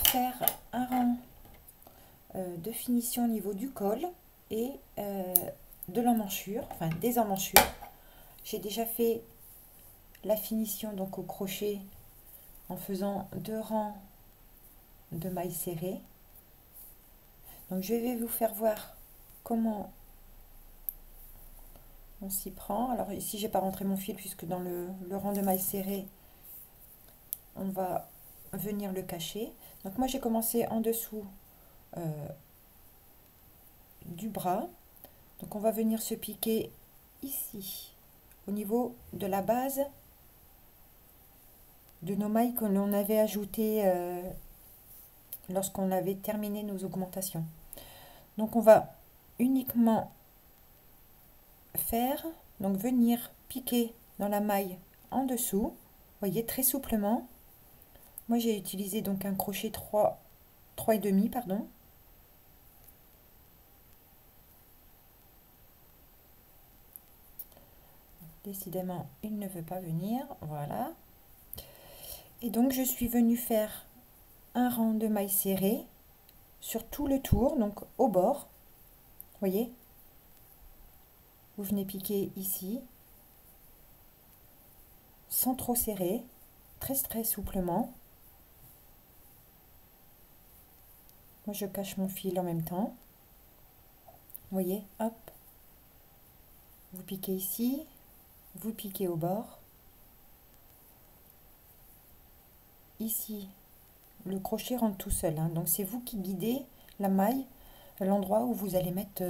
Speaker 1: faire un rang de finition au niveau du col et de l'emmanchure, enfin des emmanchures. J'ai déjà fait la finition donc au crochet en faisant 2 rangs de mailles serrées. Donc je vais vous faire voir comment on s'y prend. Alors ici j'ai pas rentré mon fil puisque dans le rang de mailles serrées on va venir le cacher. Donc moi j'ai commencé en dessous du bras. Donc on va venir se piquer ici au niveau de la base de nos mailles que l'on avait ajoutées lorsqu'on avait terminé nos augmentations. Donc on va uniquement faire, donc venir piquer dans la maille en dessous, vous voyez, très souplement. Moi j'ai utilisé donc un crochet 3,5 pardon. Décidément il ne veut pas venir, voilà. Et donc je suis venue faire un rang de mailles serrées sur tout le tour, donc au bord, vous voyez. Vous venez piquer ici, sans trop serrer, très souplement. Moi, je cache mon fil en même temps. Vous voyez, hop. Vous piquez ici, vous piquez au bord. Ici, le crochet rentre tout seul, hein, donc c'est vous qui guidez la maille à l'endroit où vous allez mettre,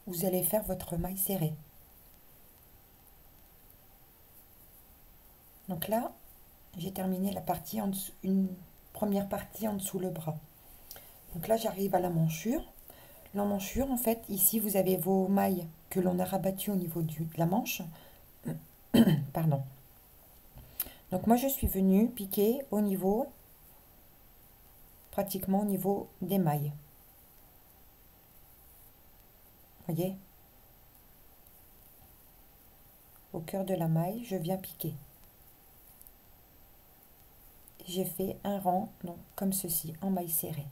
Speaker 1: vous allez faire votre maille serrée. Donc là, j'ai terminé la partie en dessous, une première partie en dessous le bras. Donc là, j'arrive à la manchure. L'emmanchure, en fait, ici, vous avez vos mailles que l'on a rabattues au niveau de la manche. Pardon. Donc moi, je suis venue piquer au niveau, pratiquement au niveau des mailles. Voyez? Au cœur de la maille, je viens piquer. J'ai fait un rang, donc comme ceci, en maille serrée.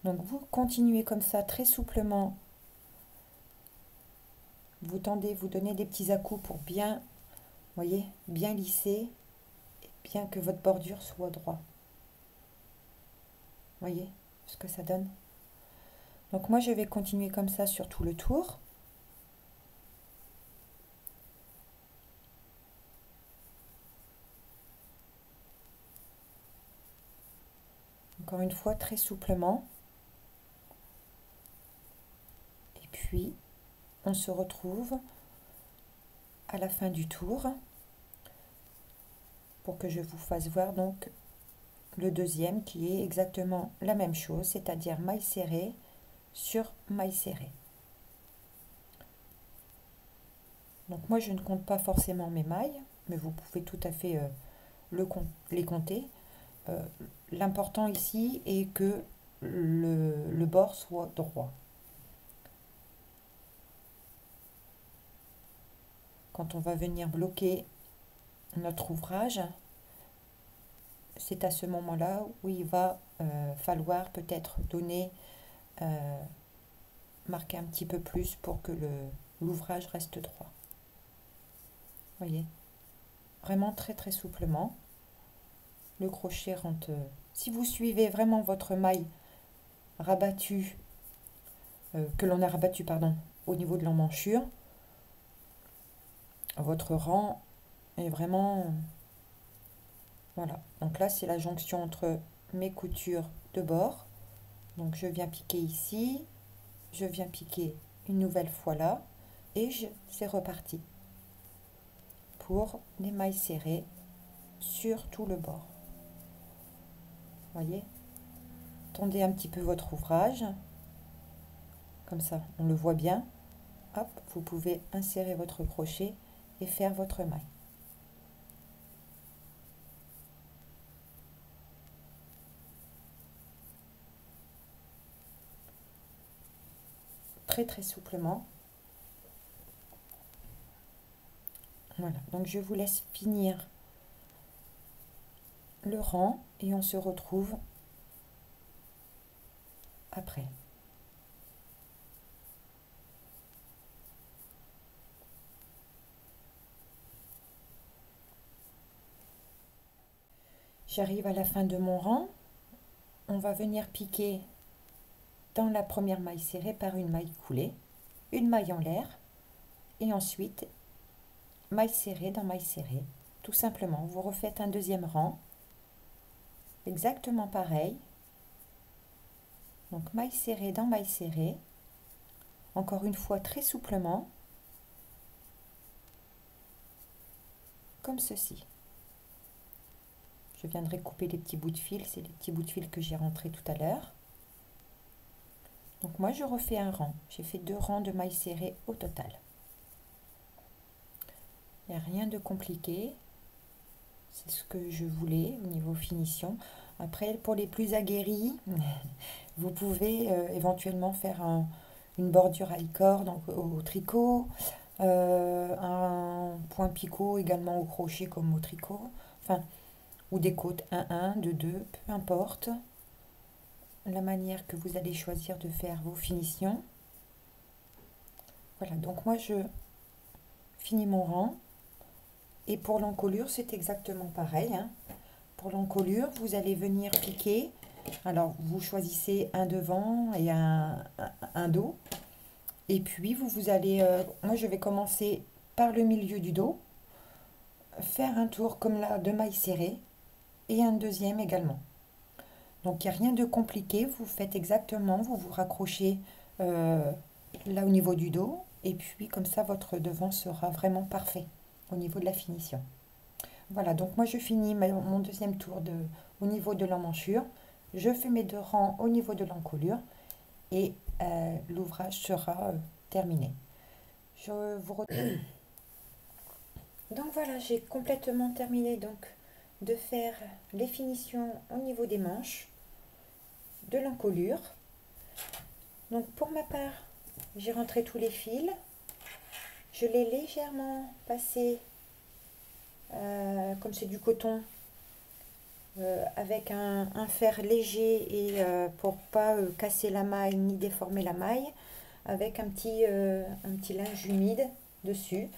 Speaker 1: Donc vous continuez comme ça très souplement. Vous tendez, vous donnez des petits à-coups pour bien, voyez, bien lisser, et bien que votre bordure soit droit. Voyez ce que ça donne? Donc moi je vais continuer comme ça sur tout le tour. Encore une fois très souplement. Et puis on se retrouve à la fin du tour pour que je vous fasse voir donc le deuxième qui est exactement la même chose, c'est-à-dire maille serrée sur maille serrée. Donc moi je ne compte pas forcément mes mailles, mais vous pouvez tout à fait les compter. L'important ici est que le bord soit droit. Quand on va venir bloquer notre ouvrage, c'est à ce moment-là où il va falloir peut-être donner, marquer un petit peu plus pour que l'ouvrage reste droit. Voyez, vraiment très souplement. Le crochet rentre. Si vous suivez vraiment votre maille rabattue, que l'on a rabattu, pardon, au niveau de l'emmanchure, votre rang est vraiment... Voilà, donc là c'est la jonction entre mes coutures de bord. Donc je viens piquer ici, je viens piquer une nouvelle fois là, et c'est reparti pour les mailles serrées sur tout le bord. Voyez, tendez un petit peu votre ouvrage, comme ça on le voit bien. Hop, vous pouvez insérer votre crochet et faire votre maille. Très souplement. Voilà, donc je vous laisse finir le rang et on se retrouve après. J'arrive à la fin de mon rang. On va venir piquer dans la première maille serrée par une maille coulée, une maille en l'air et ensuite maille serrée dans maille serrée. Tout simplement, vous refaites un deuxième rang, exactement pareil. Donc maille serrée dans maille serrée, encore une fois très souplement, comme ceci. Je viendrai couper les petits bouts de fil, c'est les petits bouts de fil que j'ai rentrés tout à l'heure. Donc moi je refais un rang, j'ai fait 2 rangs de mailles serrées au total. Il n'y a rien de compliqué, c'est ce que je voulais au niveau finition. Après pour les plus aguerris, vous pouvez éventuellement faire une bordure à i-cord au tricot, un point picot également au crochet comme au tricot. Enfin, ou des côtes 1-1, 2-2, peu importe la manière que vous allez choisir de faire vos finitions. Voilà, donc moi je finis mon rang. Et pour l'encolure, c'est exactement pareil, hein. Pour l'encolure, vous allez venir piquer. Alors, vous choisissez un devant et un dos. Et puis, vous allez... moi, je vais commencer par le milieu du dos. Faire un tour comme là de maille serrée. Et un deuxième également. Donc, il n'y a rien de compliqué. Vous faites exactement. Vous vous raccrochez là au niveau du dos. Et puis, comme ça, votre devant sera vraiment parfait au niveau de la finition. Voilà, donc moi je finis mon deuxième tour au niveau de l'emmanchure. Je fais mes 2 rangs au niveau de l'encolure et l'ouvrage sera terminé. Je vous retrouve. Donc voilà, j'ai complètement terminé donc de faire les finitions au niveau des manches, de l'encolure. Donc pour ma part, j'ai rentré tous les fils. Je l'ai légèrement passé, comme c'est du coton, avec un fer léger et pour pas casser la maille ni déformer la maille, avec un petit linge humide dessus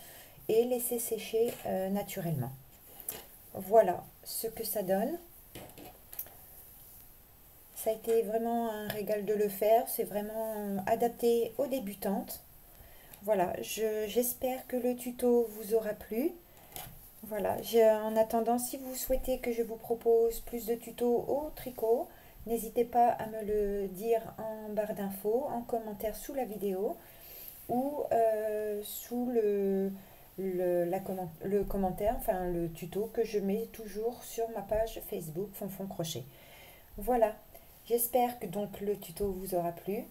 Speaker 1: et laisser sécher naturellement. Voilà ce que ça donne. Ça a été vraiment un régal de le faire, c'est vraiment adapté aux débutantes. Voilà, j'espère que le tuto vous aura plu. Voilà, en attendant, si vous souhaitez que je vous propose plus de tutos au tricot, n'hésitez pas à me le dire en barre d'infos, en commentaire sous la vidéo ou sous le commentaire, enfin le tuto que je mets toujours sur ma page Facebook Fonfon Crochet. Voilà, j'espère que donc le tuto vous aura plu.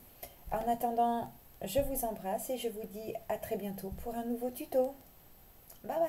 Speaker 1: En attendant, je vous embrasse et je vous dis à très bientôt pour un nouveau tuto. Bye bye!